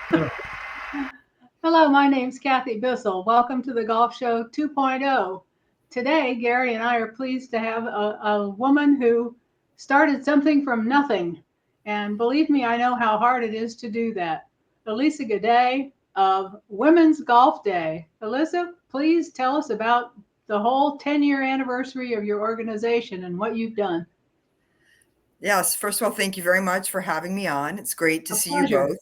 Hello, my name's Kathy Bissell. Welcome to the Golf Show 2.0. Today, Gary and I are pleased to have a woman who started something from nothing. And believe me, I know how hard it is to do that. Elisa Gaudet of Women's Golf Day. Elisa, please tell us about the whole 10-year anniversary of your organization and what you've done. Yes, first of all, thank you very much for having me on. It's great to A see you pleasure. both.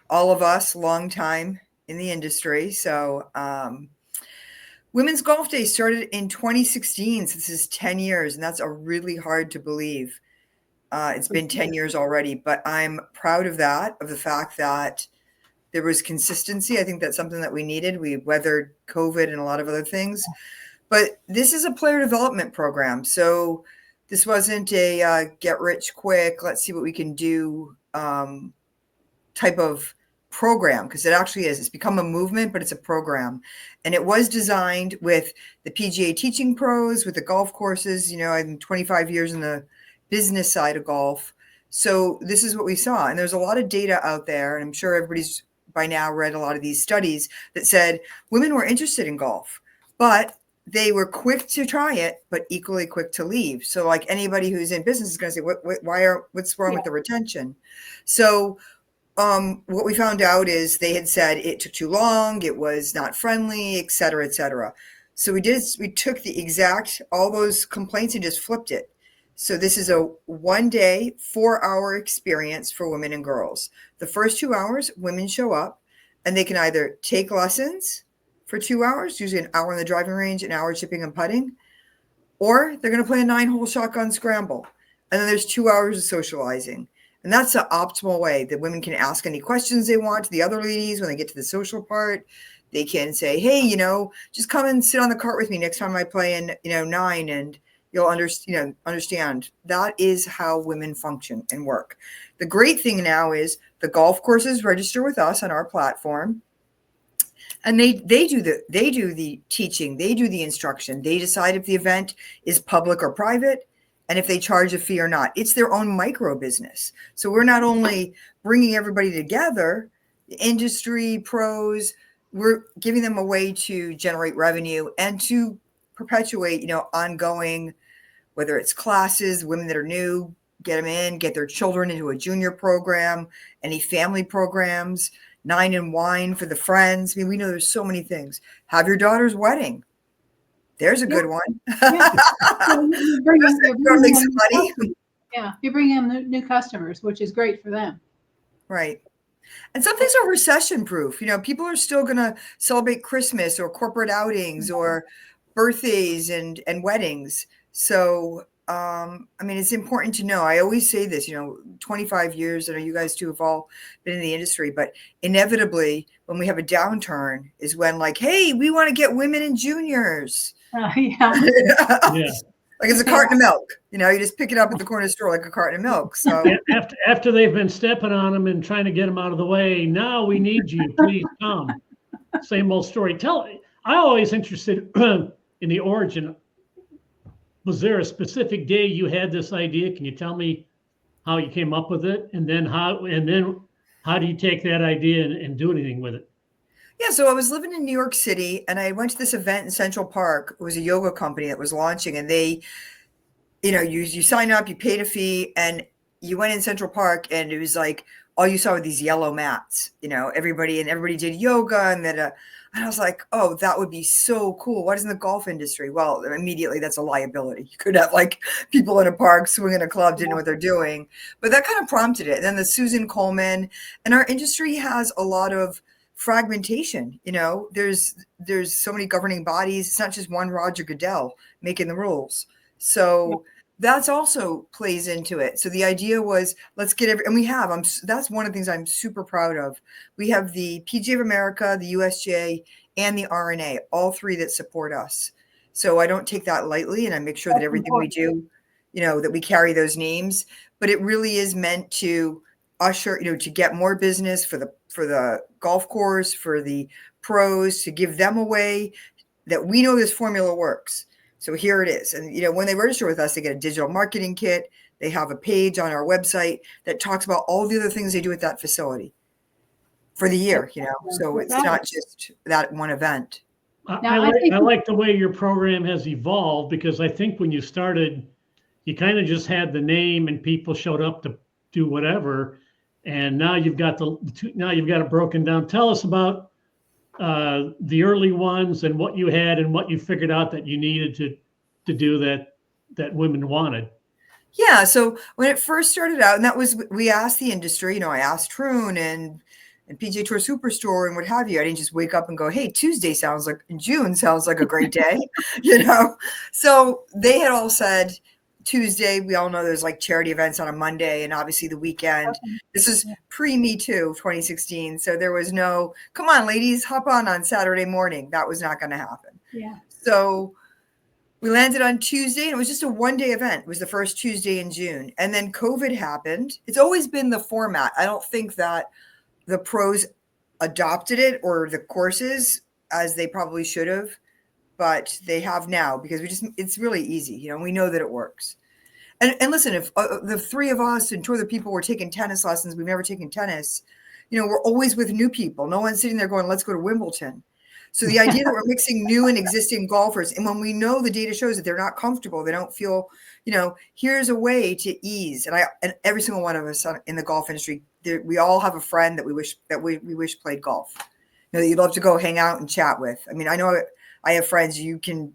All of us, long time in the industry. Women's Golf Day started in 2016. So this is 10 years, and that's a really hard to believe. It's been 10 years already, but I'm proud of that, of the fact that there was consistency. I think that's something that we needed. We weathered COVID and a lot of other things. But this is a player development program. So this wasn't a get rich quick, let's see what we can do type of program, because it actually is. It's become a movement, but it's a program. And it was designed with the PGA teaching pros, with the golf courses. I'm 25 years in the business side of golf. So this is what we saw. And there's a lot of data out there, and I'm sure everybody's by now read a lot of these studies that said women were interested in golf, but they were quick to try it, but equally quick to leave. So like anybody who's in business is going to say, what's wrong with the retention? So what we found out is they had said it took too long, it was not friendly, et cetera, et cetera. So we took all those complaints and just flipped it. So this is a 1-day, 4-hour experience for women and girls. The first 2 hours, women show up and they can either take lessons for 2 hours, usually an hour in the driving range, an hour chipping and putting, or they're going to play a 9-hole shotgun scramble. And then there's 2 hours of socializing. And that's the optimal way that women can ask any questions they want to the other ladies when they get to the social part. They can say, hey, just come and sit on the cart with me next time I play in, 9, and you'll understand. That is how women function and work. The great thing now is the golf courses register with us on our platform. And they do the teaching, they do the instruction. They decide if the event is public or private, and if they charge a fee or not. It's their own micro business. So we're not only bringing everybody together, the industry pros, we're giving them a way to generate revenue and to perpetuate, ongoing, whether it's classes, women that are new, get them in, get their children into a junior program, any family programs, 9 and wine for the friends. I mean, we know there's so many things. Have your daughter's wedding. There's a good one. Yeah. So you bring in, make some money. Yeah, you bring in new customers, which is great for them. Right. And some things are recession proof. People are still going to celebrate Christmas or corporate outings or birthdays and weddings. So, it's important to know. I always say this, 25 years, I know you guys too have all been in the industry, but inevitably when we have a downturn is when like, hey, we want to get women in juniors. Yeah. Yeah. Like it's a carton of milk, you just pick it up at the corner store like a carton of milk. So after they've been stepping on them and trying to get them out of the way, now we need you. Please come. Same old story. I always interested in the origin. Was there a specific day you had this idea? Can you tell me how you came up with it, and then how do you take that idea and do anything with it? Yeah, so I was living in New York City and I went to this event in Central Park. It was a yoga company that was launching, and they, you sign up, you paid a fee, and you went in Central Park, and it was like all you saw were these yellow mats. Everybody did yoga, and then and I was like, oh, that would be so cool. Why doesn't the golf industry? Well, immediately that's a liability. You could have like people in a park swinging a club, didn't know what they're doing, but that kind of prompted it. And then the Susan Coleman, and our industry has a lot of fragmentation. There's so many governing bodies. It's not just one Roger Goodell making the rules. So that's also plays into it. So the idea was, let's get and we have, that's one of the things I'm super proud of. We have the PGA of America, the USGA, and the RNA, all three that support us. So I don't take that lightly, and I make sure that everything we do, that we carry those names, but it really is meant to usher, to get more business for the golf course, for the pros, to give them a way that we know this formula works. So here it is. And, when they register with us, they get a digital marketing kit. They have a page on our website that talks about all the other things they do at that facility. for the year, so it's not just that one event. I like the way your program has evolved, because I think when you started, you kind of just had the name and people showed up to do whatever. And now you've got it broken down. Tell us about the early ones and what you had and what you figured out that you needed to do that women wanted. Yeah. So when it first started out, and we asked the industry, I asked Troon and PGA Tour Superstore and what have you. I didn't just wake up and go, hey, Tuesday in June sounds like a great day, So they had all said Tuesday. We all know there's like charity events on a Monday and obviously the weekend. Okay. This is pre-Me Too 2016. So there was no, come on, ladies, hop on Saturday morning. That was not going to happen. Yeah. So we landed on Tuesday, and it was just a one-day event. It was the first Tuesday in June. And then COVID happened. It's always been the format. I don't think that the pros adopted it or the courses as they probably should have, but they have now, because it's really easy. We know that it works. And listen, if the three of us and two other people were taking tennis lessons, we've never taken tennis, we're always with new people. No one's sitting there going, let's go to Wimbledon. So the idea that we're mixing new and existing golfers, and when we know the data shows that they're not comfortable, they don't feel, here's a way to ease. And every single one of us in the golf industry, we all have a friend that we wish played golf, that you'd love to go hang out and chat with. I mean, I know I have friends you can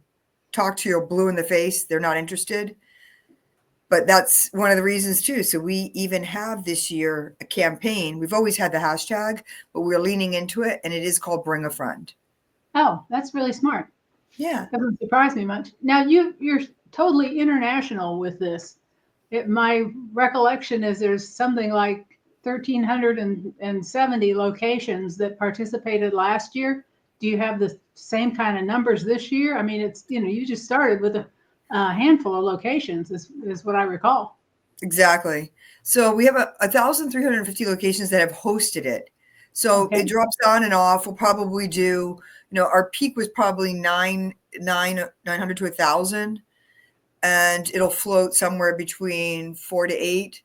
talk to, you're blue in the face, they're not interested. But that's one of the reasons too. So we even have this year a campaign. We've always had the hashtag, but we're leaning into it, and it is called Bring a Friend. Oh, that's really smart. Yeah. That doesn't surprise me much. Now you're totally international with this. My recollection is there's something like 1,370 locations that participated last year. Do you have the same kind of numbers this year? I mean, it's, you just started with a handful of locations is what I recall. Exactly. So we have 1,350 locations that have hosted it. So It drops on and off. We'll probably do, our peak was probably 900 to 1,000, and it'll float somewhere between 4 to 8.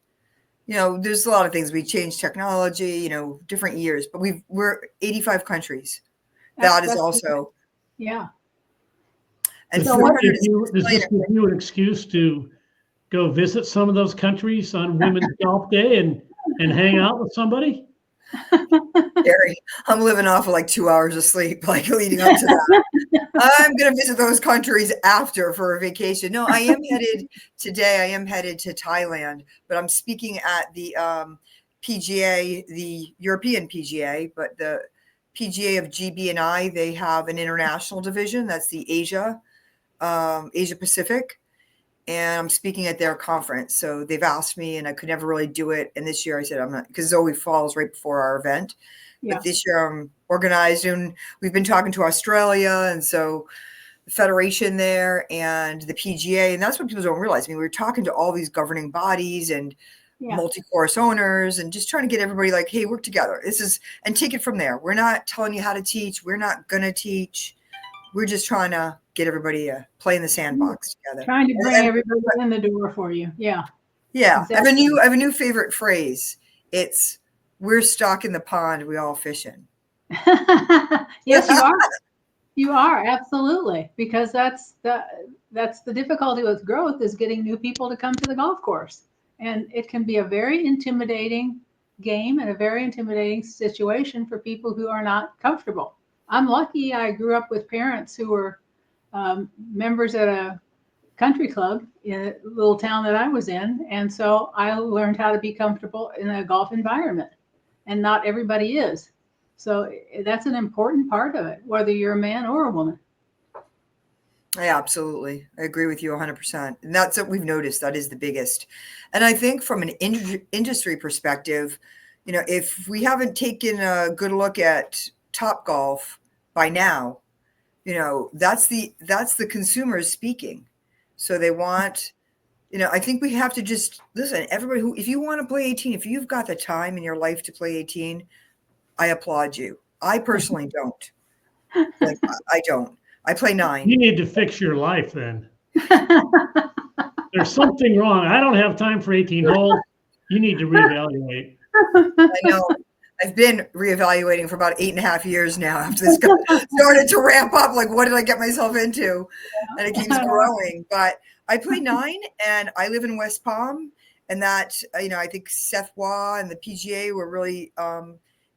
There's a lot of things. We changed technology, different years, but we're 85 countries. That's also. Yeah. And does this give you an excuse to go visit some of those countries on Women's Golf Day and hang out with somebody? Gary, I'm living off of like 2 hours of sleep, like leading up to that. I'm going to visit those countries after for a vacation. No, I am headed to Thailand, but I'm speaking at the PGA, the European PGA, but the PGA of GB&I, they have an international division. That's the Asia Pacific. And I'm speaking at their conference. So they've asked me, and I could never really do it. And this year I said, I'm not, because it always falls right before our event. Yeah. But this year I'm organized, and we've been talking to Australia. And so the federation there and the PGA, and that's what people don't realize. I mean, we were talking to all these governing bodies and multi-course owners, and just trying to get everybody like, hey, work together. And take it from there. We're not telling you how to teach. We're not going to teach. We're just trying to get everybody to play in the sandbox together. Trying to bring everybody in the door for you. Yeah. Yeah. Exactly. I have a new favorite phrase. It's, we're stock in the pond, we all fishing. Yes, you are. You are, absolutely. Because that's the difficulty with growth, is getting new people to come to the golf course. And it can be a very intimidating game and a very intimidating situation for people who are not comfortable. I'm lucky I grew up with parents who were members at a country club in a little town that I was in. And so I learned how to be comfortable in a golf environment, and not everybody is. So that's an important part of it, whether you're a man or a woman. Yeah, absolutely. I agree with you 100%. And that's what we've noticed. That is the biggest. And I think from an industry perspective, if we haven't taken a good look at Topgolf by now, that's the consumers speaking. So they want, I think we have to just listen. Everybody if you want to play 18, if you've got the time in your life to play 18, I applaud you. I personally don't. I don't. I play 9. You need to fix your life then. There's something wrong. I don't have time for 18 holes. You need to reevaluate. I know. I've been reevaluating for about 8.5 years now after this started to ramp up. Like, what did I get myself into? And it keeps growing. But I play 9 and I live in West Palm. And that, I think Seth Waugh and the PGA were really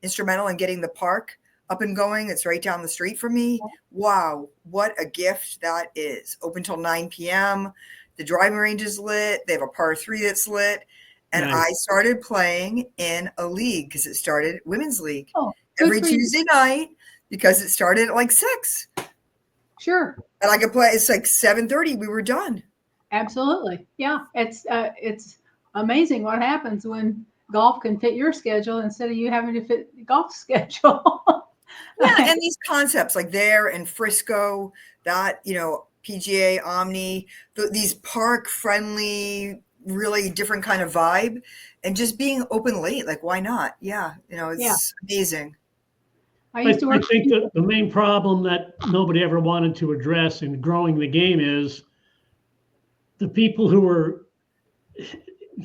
instrumental in getting the park up and going. It's right down the street from me. Wow, what a gift that is. Open till 9 p.m. The driving range is lit. They have a par 3 that's lit. And Nice. I started playing in a league because it started women's league Every every Tuesday night because it started at like 6. Sure. And I could play. It's like 7:30. We were done. Absolutely. Yeah. It's amazing what happens when golf can fit your schedule instead of you having to fit the golf schedule. Yeah, and these concepts like there in Frisco, that PGA, Omni, these park friendly, really different kind of vibe, and just being open late. Like, why not? Yeah, it's amazing. I used to work. I think that the main problem that nobody ever wanted to address in growing the game is the people who were,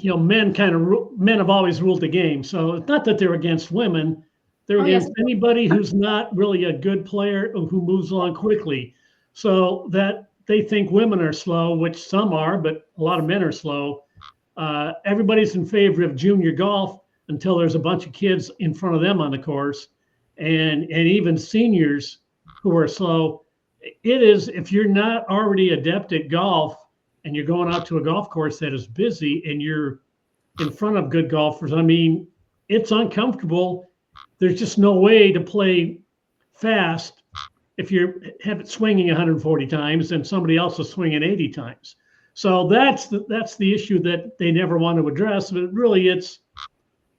men have always ruled the game. So it's not that they're against women. They're against anybody who's not really a good player or who moves along quickly. So that they think women are slow, which some are, but a lot of men are slow. Everybody's in favor of junior golf until there's a bunch of kids in front of them on the course, and even seniors who are slow. It is, if you're not already adept at golf and you're going out to a golf course that is busy and you're in front of good golfers, I mean, it's uncomfortable. There's just no way to play fast if you have it swinging 140 times and somebody else is swinging 80 times. So that's the issue that they never want to address. But really, it's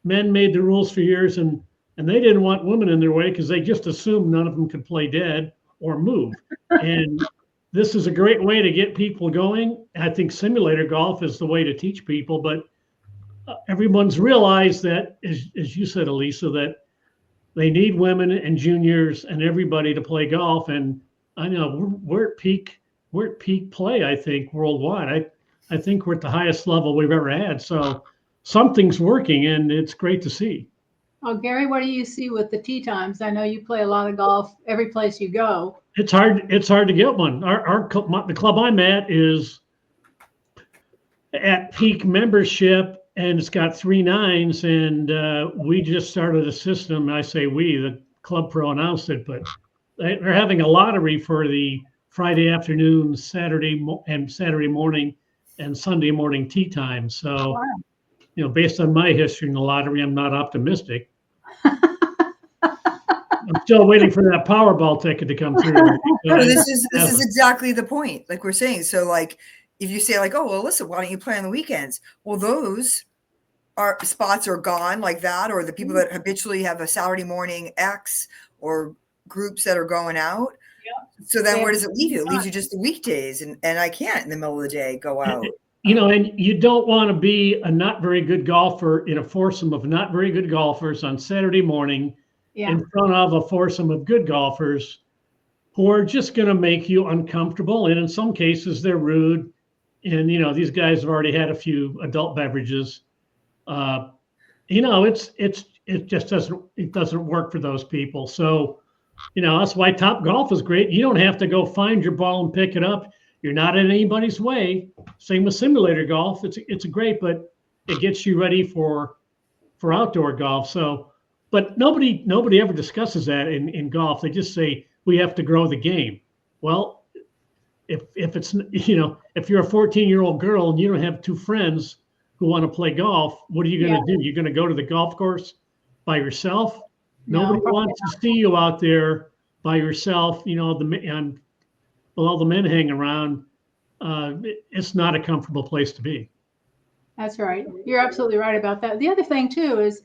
men made the rules for years, and they didn't want women in their way because they just assumed none of them could play dead or move. And this is a great way to get people going. I think simulator golf is the way to teach people, but everyone's realized that, as you said, Elisa, that they need women and juniors and everybody to play golf. And I know we're at peak play, I think, worldwide. I think we're at the highest level we've ever had. So something's working, and it's great to see. Oh, Gary, what do you see with the tee times? I know you play a lot of golf every place you go. It's hard to get one. The club I'm at is at peak membership, and it's got 3 9s, and we just started a system. I say we, the club pro announced it, but they're having a lottery for the Friday afternoon, Saturday morning, and Sunday morning tee time. So, based on my history in the lottery, I'm not optimistic. I'm still waiting for that Powerball ticket to come through. This is exactly the point. Like we're saying, so like if you say like, oh well, listen, why don't you play on the weekends? Well, those spots are gone like that, or the people that habitually have a Saturday morning X or groups that are going out. Yeah. So then where does it leave you? It leaves you just the weekdays, and I can't in the middle of the day go out. And you don't want to be a not very good golfer in a foursome of not very good golfers on Saturday morning in front of a foursome of good golfers who are just going to make you uncomfortable. And in some cases, they're rude. And, these guys have already had a few adult beverages. It just doesn't work for those people. So, that's why Top Golf is great. You don't have to go find your ball and pick it up. You're not in anybody's way. Same with simulator golf. It's great, but it gets you ready for outdoor golf. So, but nobody ever discusses that in golf. They just say we have to grow the game. Well, if it's if you're a 14-year-old girl and you don't have 2 friends who want to play golf, what are you going to do? You're going to go to the golf course by yourself? Nobody wants to see you out there by yourself. With all the men hanging around, it's not a comfortable place to be. That's right. You're absolutely right about that. The other thing too is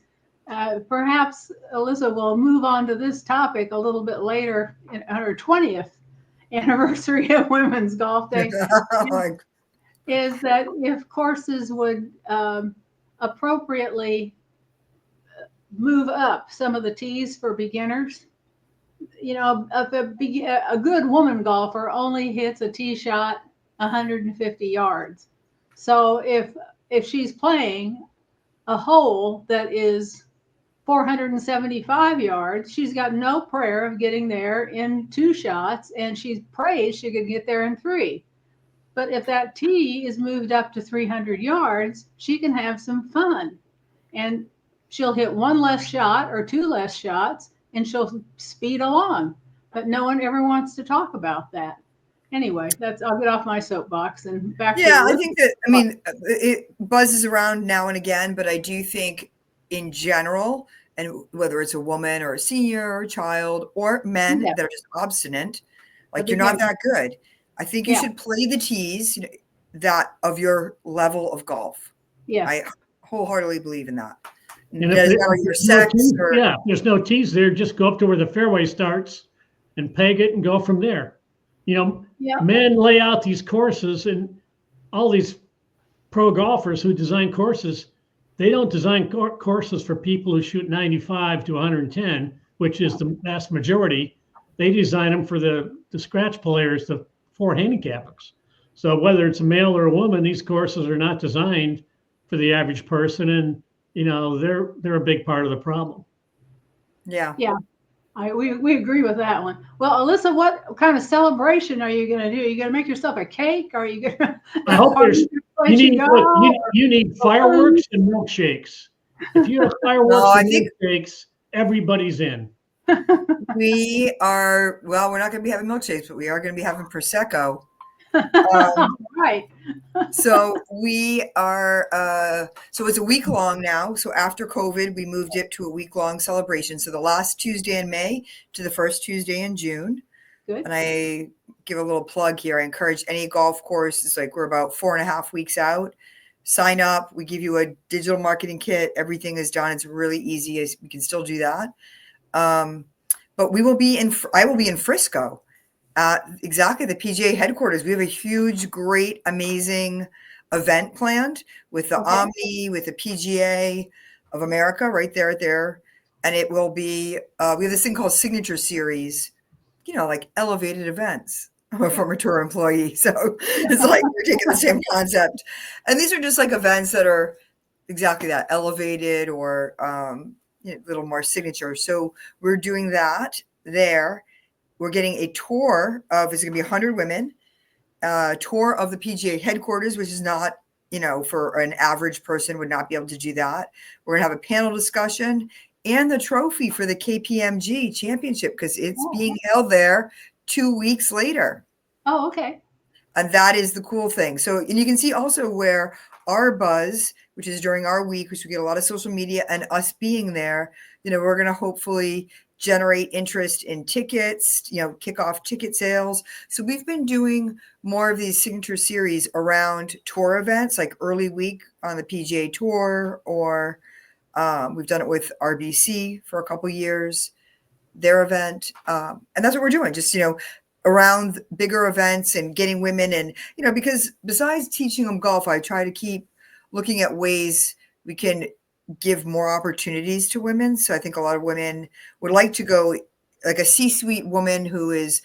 perhaps Elisa will move on to this topic a little bit later on her 20th anniversary of Women's Golf Day. Is that if courses would appropriately move up some of the tees for beginners. A good woman golfer only hits a tee shot 150 yards. So if she's playing a hole that is 475 yards, she's got no prayer of getting there in 2 shots, and she prays she could get there in 3. But if that tee is moved up to 300 yards, she can have some fun. And she'll hit 1 less shot or 2 less shots, and she'll speed along. But no one ever wants to talk about that. Anyway, I'll get off my soapbox and back to Yeah, I think that, I mean, it buzzes around now and again, but I do think in general, and whether it's a woman or a senior or a child or men that are just obstinate, like you're not that good. I think you should play the tees that of your level of golf. Yes. I wholeheartedly believe in that. And if there's no tees there, just go up to where the fairway starts and peg it and go from there. Men lay out these courses, and all these pro golfers who design courses, they don't design courses for people who shoot 95 to 110, which is the vast majority. They design them for the scratch players, the 4 handicappers. So whether it's a male or a woman, these courses are not designed for the average person, and they're a big part of the problem. Yeah. We agree with that one. Well, Elisa, what kind of celebration are you going to do? Are you going to make yourself a cake? Or are you going to? I hope you need fireworks and milkshakes. If you have fireworks and milkshakes, everybody's in. We are, well, we're not going to be having milkshakes, but we are going to be having Prosecco. Right. So we are, so it's a week long now. So after COVID, we moved it to a week long celebration. So the last Tuesday in May to the first Tuesday in June. Good. And I give a little plug here. I encourage any golf course. It's like we're about 4.5 weeks out. Sign up. We give you a digital marketing kit. Everything is done. It's really easy. We can still do that. But we will be I will be in Frisco at exactly the PGA headquarters. We have a huge, great, amazing event planned with the Omni, with the PGA of America right there. And it will be, we have this thing called Signature Series, like elevated events. I'm a former tour employee. So it's like we're taking the same concept. And these are just like events that are exactly that, elevated or a little more signature. So we're doing that there. We're getting a tour of, it's going to be 100 women, tour of the PGA headquarters, which is not, for an average person would not be able to do that. We're going to have a panel discussion and the trophy for the KPMG championship because it's being held there 2 weeks later. Oh, okay. And that is the cool thing. So, and you can see also where our buzz, which is during our week, which we get a lot of social media and us being there, we're going to hopefully generate interest in tickets, kick off ticket sales. So we've been doing more of these signature series around tour events, like early week on the PGA Tour, or we've done it with RBC for a couple years, their event. And that's what we're doing, just, around bigger events and getting women. And, because besides teaching them golf, I try to keep looking at ways we can give more opportunities to women. So I think a lot of women would like to go, like a C-suite woman who is,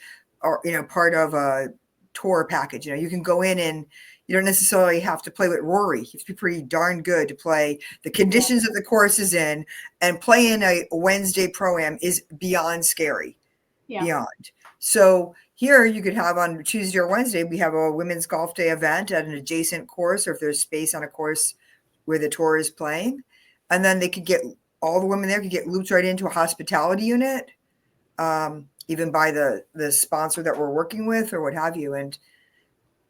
part of a tour package. You can go in and you don't necessarily have to play with Rory. You have to be pretty darn good to play the conditions that the course is in, and play in a Wednesday pro-am is beyond scary. Beyond. So here you could have on Tuesday or Wednesday, we have a women's golf day event at an adjacent course, or if there's space on a course where the tour is playing. And then they could get, all the women there could get looped right into a hospitality unit, even by the sponsor that we're working with or what have you. And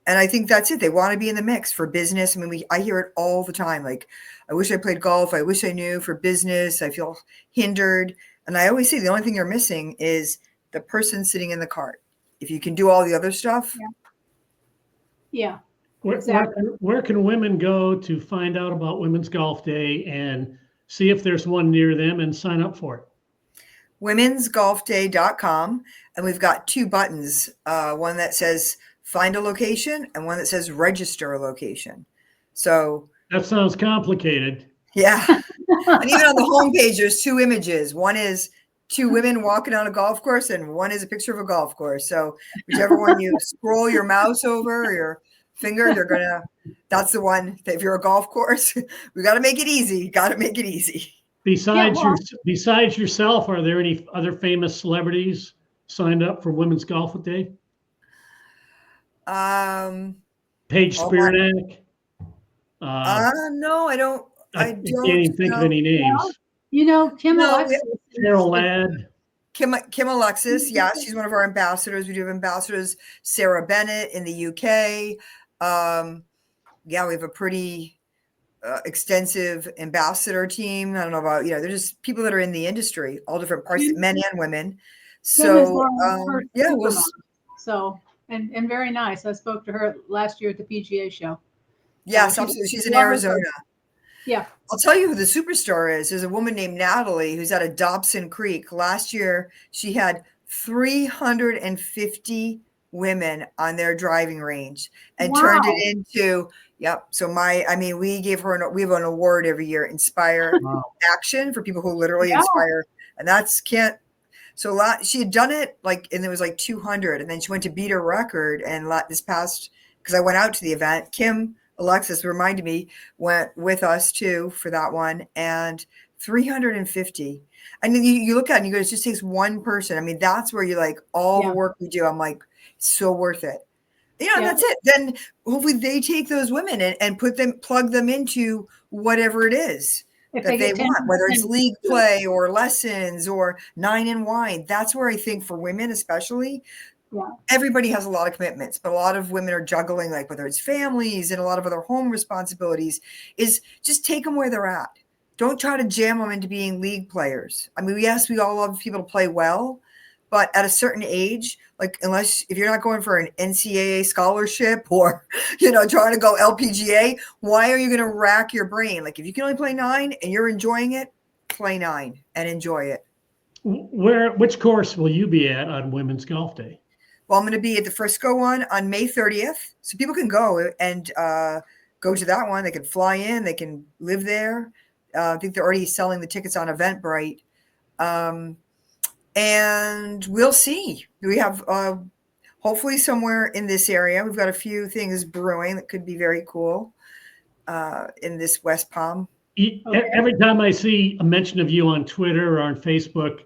I think that's it. They want to be in the mix for business. I mean, I hear it all the time. Like, I wish I played golf. I wish I knew. For business, I feel hindered. And I always say the only thing you're missing is the person sitting in the cart. If you can do all the other stuff. Yeah. Where can women go to find out about Women's Golf Day and see if there's one near them and sign up for it? womensgolfday.com. And we've got 2 buttons, one that says find a location and one that says register a location. So that sounds complicated. Yeah. And even on the homepage, there's 2 images. One is 2 women walking on a golf course and one is a picture of a golf course. So whichever one you scroll your mouse over or your finger, that's the one that if you're a golf course, we got to make it easy. Got to make it easy. Besides besides yourself, are there any other famous celebrities signed up for Women's Golf Day? Um, Paige oh my, Spiranac. Uh, no, I don't. I I can't don't even think of know. any names. Kim No, Alexis. Cheryl Ladd. Kim Alexis, yeah, she's one of our ambassadors. We do have ambassadors, Sarah Bennett in the UK. Yeah, we have a pretty extensive ambassador team. I don't know about, they're just people that are in the industry, all different parts, men and women. Kim is So, our first yeah, supermodel. So, and very nice. I spoke to her last year at the PGA show. yes, So absolutely. She's in Arizona. Yeah. I'll tell you who the superstar is. There's a woman named Natalie who's out of Dobson Creek. Last year, she had 350 women on their driving range and turned it into, yep. So we gave her, we have an award every year, Inspire Action, for people who literally inspire. And she had done it and there was 200. And then she went to beat her record. And this past, because I went out to the event, Kim Alexis reminded me, went with us too for that one, and 350. And then you look at it and you go, it just takes one person. I mean, that's where you're like, all the work we do, I'm like, so worth it. And that's it. Then hopefully they take those women and plug them into whatever it is that they want, whether it's league play or lessons or 9 in Wine. That's where I think for women especially, everybody has a lot of commitments, but a lot of women are juggling, whether it's families and a lot of other home responsibilities, is just take them where they're at. Don't try to jam them into being league players. I mean, yes, we all love people to play well, but at a certain age, if you're not going for an NCAA scholarship or, trying to go LPGA, why are you going to rack your brain? If you can only play 9 and you're enjoying it, play 9 and enjoy it. Which course will you be at on Women's Golf Day? Well, I'm going to be at the Frisco one on May 30th. So people can go and go to that one. They can fly in. They can live there. I think they're already selling the tickets on Eventbrite. And we'll see. We have hopefully somewhere in this area. We've got a few things brewing that could be very cool in this West Palm. Every time I see a mention of you on Twitter or on Facebook,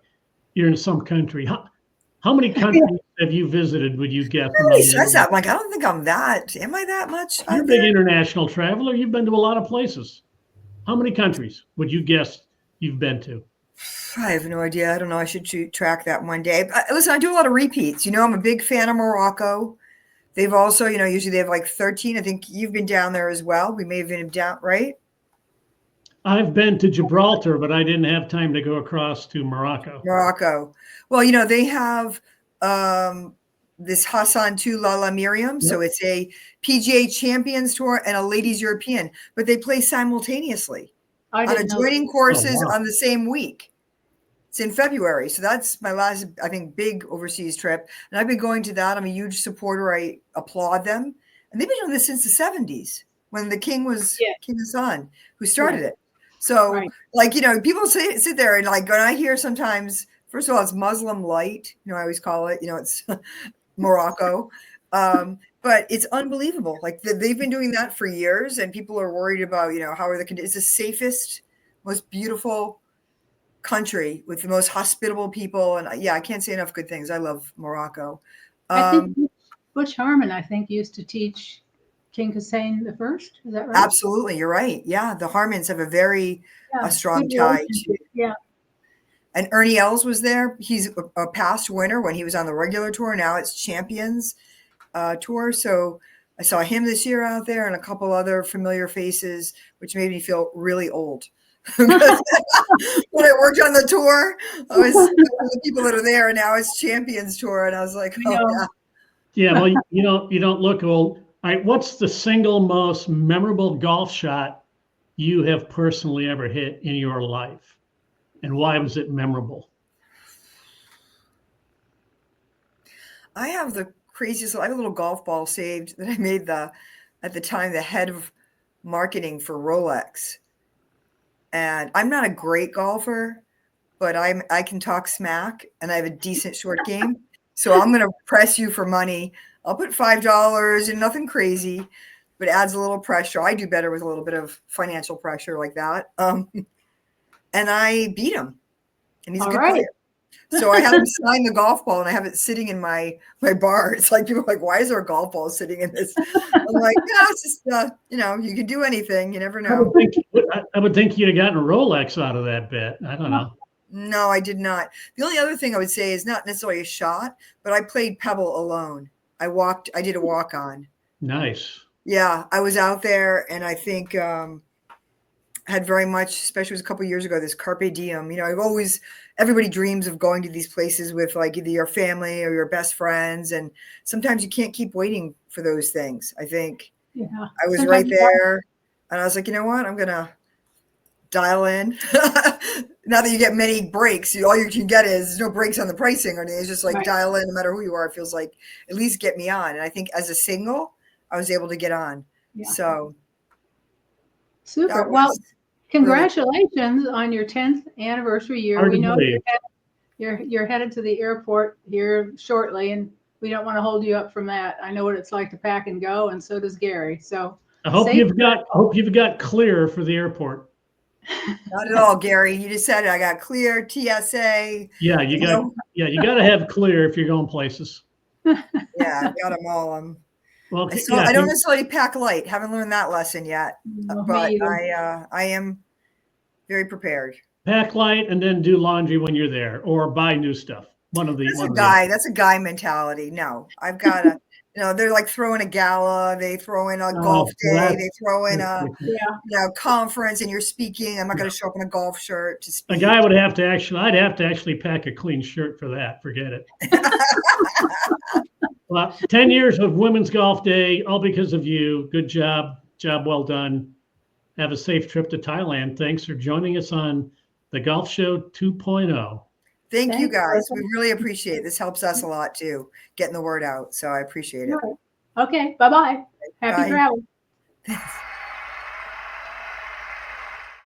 you're in some country. How many countries have you visited, would you guess? Everybody says that. I don't think I'm that. Am I that much? You're a big international traveler. You've been to a lot of places. How many countries would you guess you've been to? I have no idea. I don't know. I should track that one day. But listen, I do a lot of repeats. I'm a big fan of Morocco. They've also, usually they have 13. I think you've been down there as well. We may have been down, right? I've been to Gibraltar, but I didn't have time to go across to Morocco. Well, they have this Hassan II Lala Miriam. Yep. So it's a PGA Champions Tour and a Ladies European, but they play simultaneously on adjoining courses on the same week. It's in February. So that's my last, I think, big overseas trip. And I've been going to that. I'm a huge supporter. I applaud them. And they've been doing this since the 70s when the king was King Hassan, who started it. So people sit there and when I hear sometimes, first of all, it's Muslim light, I always call it, it's Morocco. But it's unbelievable. They've been doing that for years and people are worried about, how are the conditions. It's the safest, most beautiful country with the most hospitable people. And I can't say enough good things. I love Morocco. I think Butch Harmon, used to teach King Hussein the First. Is that right? Absolutely. You're right. Yeah. The Harmons have a very strong tie. Yeah. And Ernie Els was there. He's a past winner when he was on the regular tour. Now it's Champions Tour. So I saw him this year out there and a couple other familiar faces, which made me feel really old. When I worked on the tour, I was the people that are there, and now it's Champions Tour, and I was like, Well, you don't look old. All right, what's the single most memorable golf shot you have personally ever hit in your life, and why was it memorable? I have the craziest. I have a little golf ball saved that I made at the time the head of marketing for Rolex. And I'm not a great golfer, but I can talk smack and I have a decent short game. So I'm going to press you for money. I'll put $5 and nothing crazy, but it adds a little pressure. I do better with a little bit of financial pressure like that. and I beat him. And he's a All good right. player. So I had him sign the golf ball, and I have it sitting in my bar. It's like people are like, why is there a golf ball sitting in this? I'm like, yeah, it's just you can do anything. You never know. I would think you'd have gotten a Rolex out of that bet. I don't know. No, I did not. The only other thing I would say is not necessarily a shot, but I played Pebble alone. I did a walk on. Nice. Yeah, I was out there, and I think had very much, especially it was a couple of years ago, this carpe diem. Everybody dreams of going to these places with like either your family or your best friends, and sometimes you can't keep waiting for those things. I think I was right there, and I was like, you know what, I'm gonna dial in. Now that you get many breaks, all you can get is there's no breaks on the pricing or anything. It's just like dial in, no matter who you are. It feels like at least get me on. And I think as a single, I was able to get on. Yeah. So super. Well, congratulations on your 10th anniversary year. We know you're headed to the airport here shortly, and we don't want to hold you up from that. I know what it's like to pack and go, and so does Gary. So I hope you've got clear for the airport. Not at all, Gary. You just said it. I got clear, TSA. Yeah, you got to have clear if you're going places. Yeah, I got them all. I don't necessarily pack light. Haven't learned that lesson yet, but I am very prepared. Pack light and then do laundry when you're there, or buy new stuff. That's a guy mentality. No, I've got to. They're like throwing a gala, they throw in a golf day, they throw in a conference, and you're speaking. I'm not going to show up in a golf shirt to speak. A guy would have to I'd have to actually pack a clean shirt for that. Forget it. Well, 10 years of Women's Golf Day, all because of you. Good job. Job well done. Have a safe trip to Thailand. Thanks for joining us on the Golf Show 2.0. Thank you, guys. We really appreciate it. This helps us a lot too, getting the word out. So I appreciate it. Okay. Bye-bye. Happy travel.